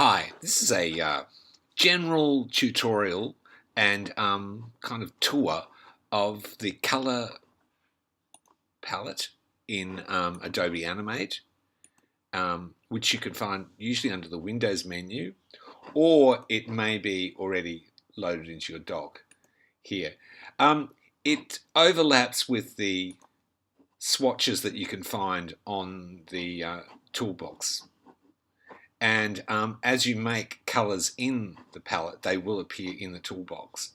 Hi, this is a general tutorial and kind of tour of the color palette in Adobe Animate, which you can find usually under the Windows menu, or it may be already loaded into your dock here. It overlaps with the swatches that you can find on the toolbox. And as you make colors in the palette, they will appear in the toolbox.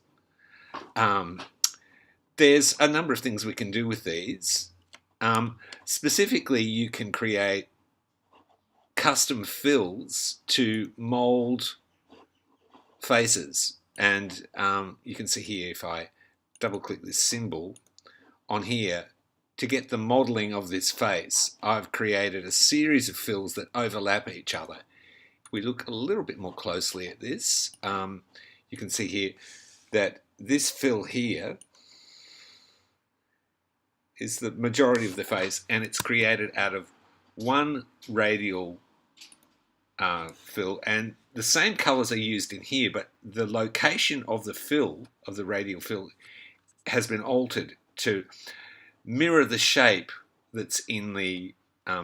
There's a number of things we can do with these. Specifically, you can create custom fills to mold faces. And you can see here, if I double click this symbol on here, to get the modeling of this face, I've created a series of fills that overlap each other. If we look a little bit more closely at this, you can see here that this fill here is the majority of the face, and it's created out of one radial fill, and the same colors are used in here, but the location of the fill, of the radial fill, has been altered to mirror the shape that's in the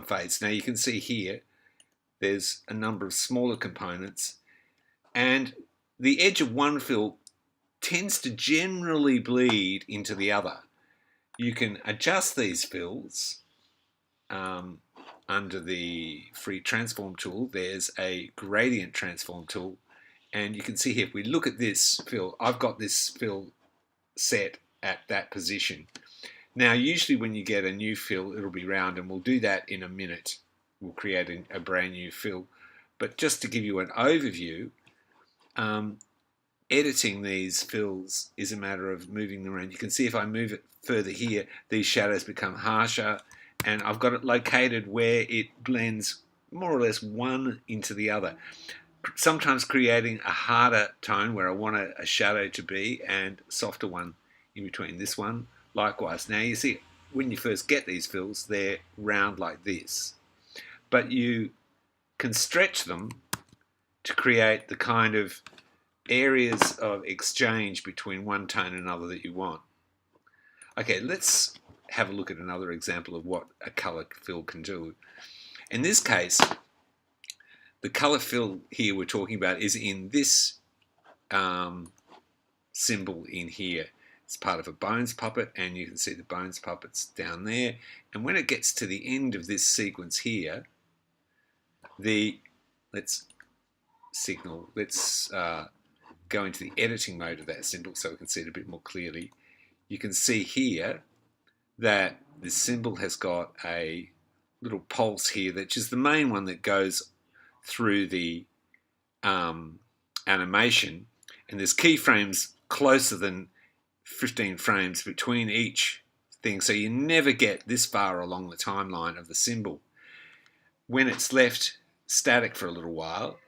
face. Now you can see here there's a number of smaller components, and the edge of one fill tends to generally bleed into the other. You can adjust these fills under the free transform tool. There's a gradient transform tool, and you can see here, if we look at this fill, I've got this fill set at that position. Now usually when you get a new fill, it'll be round, and we'll do that in a minute. We'll create a brand new fill. But just to give you an overview, editing these fills is a matter of moving them around. You can see if I move it further here, these shadows become harsher, and I've got it located where it blends more or less one into the other. Sometimes creating a harder tone where I want a shadow to be, and softer one in between. This one likewise. Now you see when you first get these fills, they're round like this, but you can stretch them to create the kind of areas of exchange between one tone and another that you want. Okay, let's have a look at another example of what a color fill can do. In this case, the color fill here we're talking about is in this symbol in here. It's part of a bones puppet, and you can see the bones puppets down there. And when it gets to the end of this sequence here, let's go into the editing mode of that symbol so we can see it a bit more clearly. You can see here that this symbol has got a little pulse here, which is the main one that goes through the animation, and there's keyframes closer than 15 frames between each thing, so you never get this far along the timeline of the symbol. When it's left static for a little while,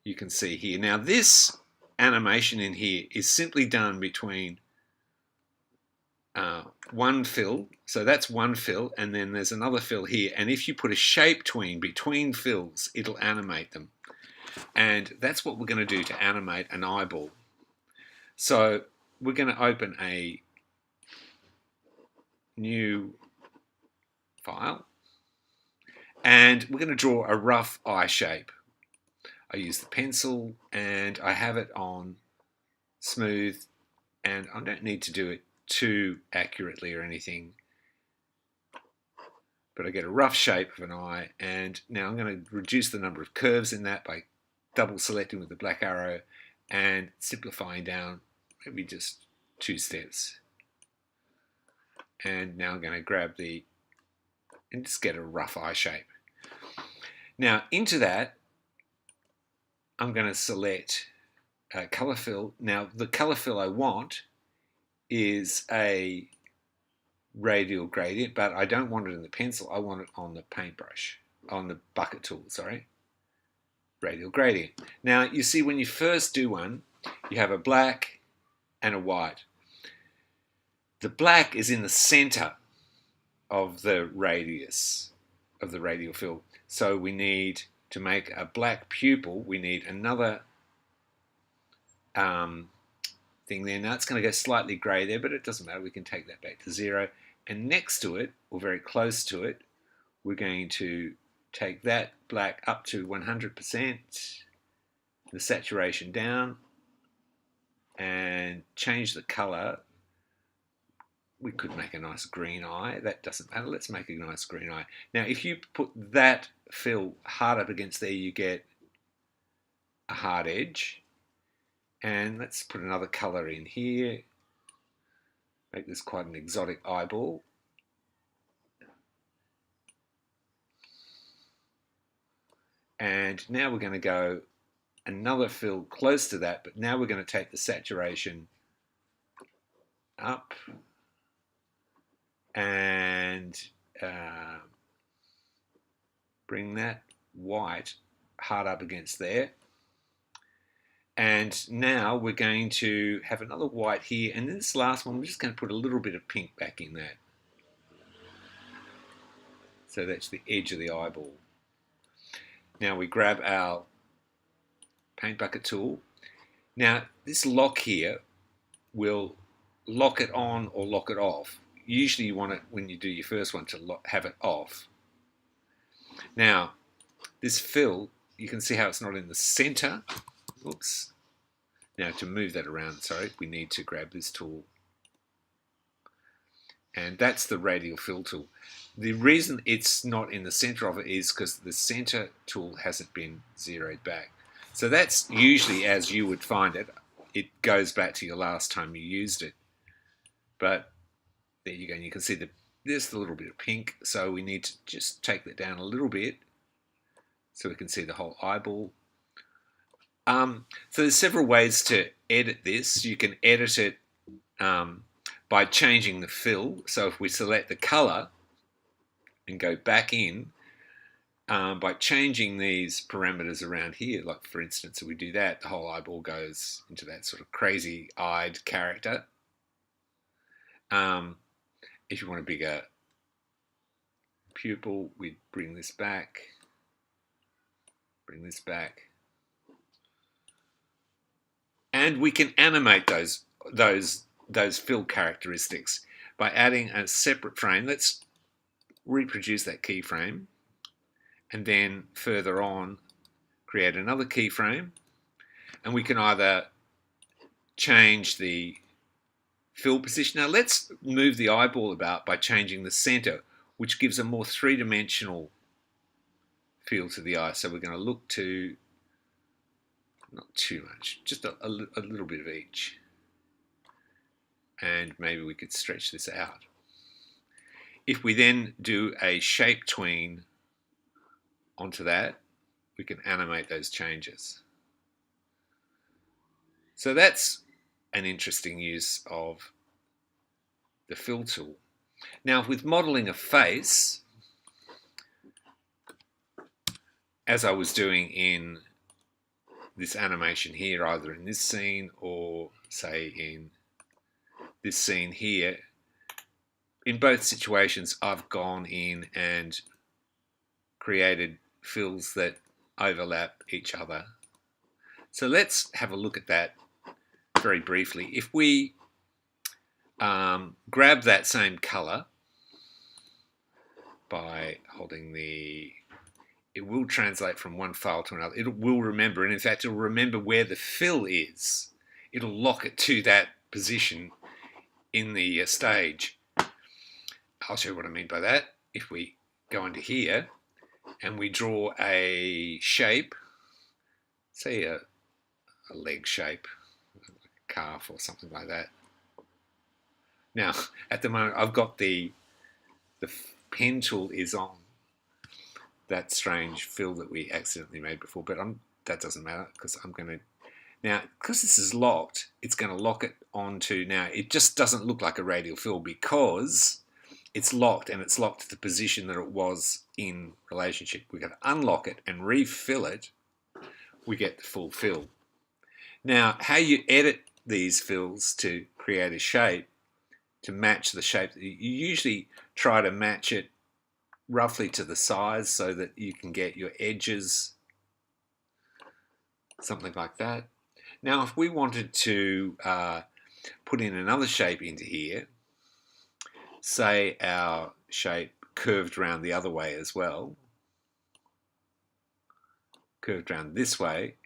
you can see here. Now this animation in here is simply done between one fill, so that's one fill, and then there's another fill here, and if you put a shape tween between fills, it'll animate them. And that's what we're going to do to animate an eyeball. So we're going to open a new file, and we're going to draw a rough eye shape. I use the pencil, and I have it on smooth, and I don't need to do it too accurately or anything, but I get a rough shape of an eye. And now I'm going to reduce the number of curves in that by double selecting with the black arrow and simplifying down maybe just 2 steps. And now I'm going to grab and just get a rough eye shape. Now into that, I'm going to select a color fill. Now the color fill I want is a radial gradient, but I don't want it in the pencil. I want it on the paintbrush, on the bucket tool, sorry. Radial gradient. Now you see when you first do one, you have a black and a white. The black is in the center of the radius of the radial fill. So we need to make a black pupil, we need another thing there. Now it's going to go slightly grey there, but it doesn't matter. We can take that back to 0. And next to it, or very close to it, we're going to take that black up to 100%, the saturation down, and change the colour. We could make a nice green eye. That doesn't matter. Let's make a nice green eye. Now, if you put that fill hard up against there, you get a hard edge. And let's put another colour in here. Make this quite an exotic eyeball. And now we're going to go another fill close to that, but now we're going to take the saturation up and bring that white hard up against there. And now we're going to have another white here, and this last one we're just going to put a little bit of pink back in that. So that's the edge of the eyeball. Now we grab our paint bucket tool. Now this lock here will lock it on or lock it off. Usually you want it, when you do your first one, to have it off. Now this fill, you can see how it's not in the center. Oops. Now to move that around, sorry, we need to grab this tool. And that's the radial fill tool. The reason it's not in the center of it is because the center tool hasn't been zeroed back. So that's usually as you would find it. It goes back to your last time you used it. But there you go, and you can see that there's a little bit of pink, so we need to just take that down a little bit so we can see the whole eyeball. So there's several ways to edit this. You can edit it by changing the fill. So if we select the color and go back in, by changing these parameters around here, like for instance, if we do that, the whole eyeball goes into that sort of crazy-eyed character. If you want a bigger pupil, we'd bring this back, and we can animate those fill characteristics by adding a separate frame. Let's reproduce that keyframe, and then further on create another keyframe, and we can either change the fill position. Now let's move the eyeball about by changing the center, which gives a more three-dimensional feel to the eye. So we're going to look to, not too much, just a little bit of each. And maybe we could stretch this out. If we then do a shape tween onto that, we can animate those changes. So that's an interesting use of the fill tool. Now with modeling a face, as I was doing in this animation here, either in this scene or say in this scene here, in both situations I've gone in and created fills that overlap each other. So let's have a look at that very briefly. If we grab that same color by holding it will translate from one file to another. It will remember, and in fact it'll remember where the fill is. It'll lock it to that position in the stage. I'll show you what I mean by that. If we go into here and we draw a shape, say a leg shape, a calf or something like that. Now, at the moment, I've got the pen tool is on that strange fill that we accidentally made before, but that doesn't matter because I'm going to, now, because this is locked, it's going to lock it onto, now, it just doesn't look like a radial fill because it's locked, and it's locked to the position that it was in relationship. We're going to unlock it and refill it, we get the full fill. Now, how you edit these fills to create a shape, to match the shape, you usually try to match it roughly to the size so that you can get your edges something like that. Now, if we wanted to put in another shape into here, say our shape curved around the other way as well, curved around this way,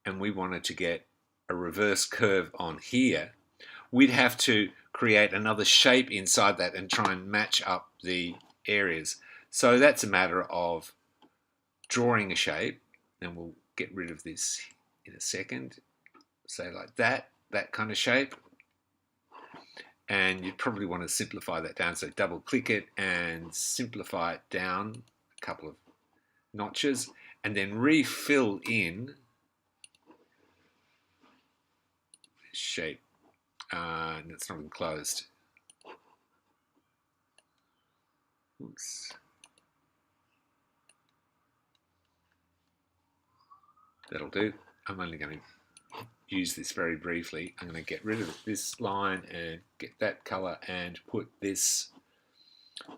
and we wanted to get a reverse curve on here, we'd have to create another shape inside that and try and match up the areas. So that's a matter of drawing a shape, and we'll get rid of this in a second, say like that kind of shape. And you'd probably want to simplify that down, so double click it and simplify it down a couple of notches, and then refill in shape. And it's not enclosed. Oops. That'll do. I'm only going to use this very briefly. I'm going to get rid of this line and get that color and put this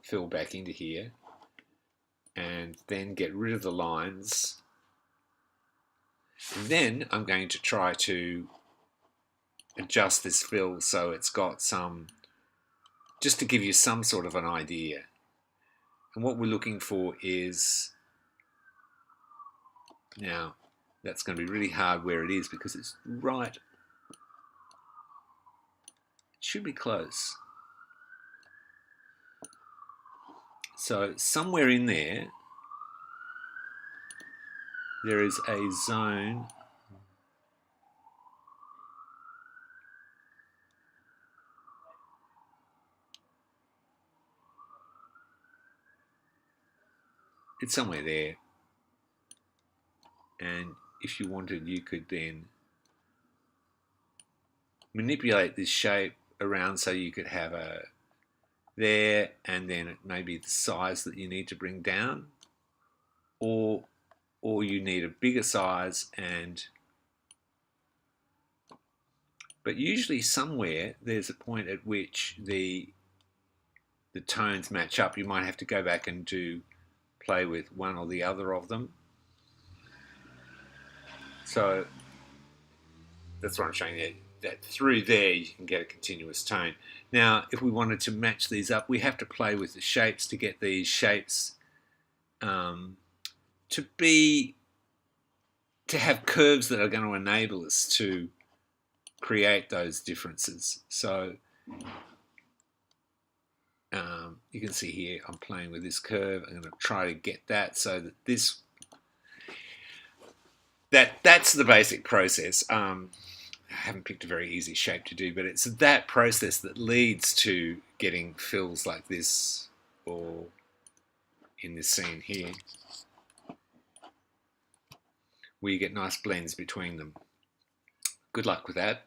fill back into here, and then get rid of the lines. And then I'm going to try to adjust this fill so it's got some, just to give you some sort of an idea. And what we're looking for is, now that's going to be really hard where it is because it's right, it should be close. So somewhere in there, there is a zone it's somewhere there, and if you wanted, you could then manipulate this shape around so you could have a there, and then it may be the size that you need to bring down, or you need a bigger size, but usually somewhere there's a point at which the tones match up. You might have to go back and play with one or the other of them. So that's what I'm showing you, that through there you can get a continuous tone. Now, if we wanted to match these up, we have to play with the shapes to get these shapes to have curves that are going to enable us to create those differences. So you can see here I'm playing with this curve. I'm going to try to get that so that that's the basic process. I haven't picked a very easy shape to do, but it's that process that leads to getting fills like this, or in this scene here, where you get nice blends between them. Good luck with that.